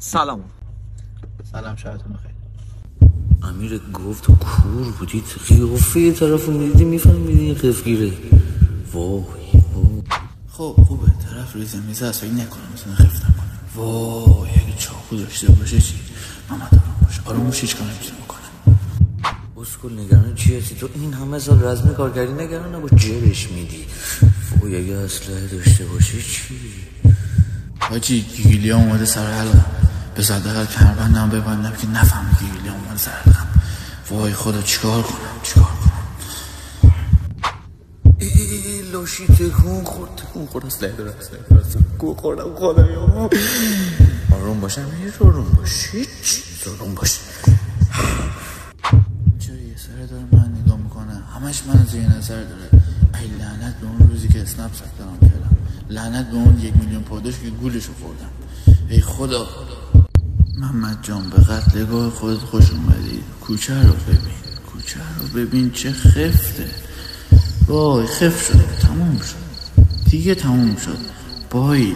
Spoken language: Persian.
سلام. سلام، شبتون بخیر. امیر گفت کور بودید، قیافه یه طرف رو میدیدی میفهمیدی این خفگیره. وای خب خوبه، طرف ریزه میزه است، فکر نکنم مثلا خفتم کنم. وای اگه چاقو داشته باشه چی؟ محمد آرام باشه، آرام باشه، هیچ کار نمیتونه بکنه. بسکل نگران چی هستی تو؟ این همه سال رزم کارگری نگران نباش، جرش میدی. وای اگه اسلحه داشته باشی چی؟ حاجی گیگیلیا اومده سر حلقم، به صدقه کربندم ببندم که نفهمه گیگیلیا اومده سر حلقم. وای خدا چیکار کنم؟ ای لاشی تکون خورد اسلحه داره گو خوردم خدایا. آروم باش امیر، آروم باش، هیچ آروم باش. چرا یه سره داره من نگاه میکنه، همش من زیر نظر داره. ای لعنت به اون روزی که اسنپ سک دارم کردم، لعنت به اون 1 میلیون پاداش که گولشو خوردم. ای خدا. محمد جان به قتلگاه خودت خوش اومدی. کوچه رو ببین چه خفته. وای خف شد، تموم شد دیگه، تموم شد. بای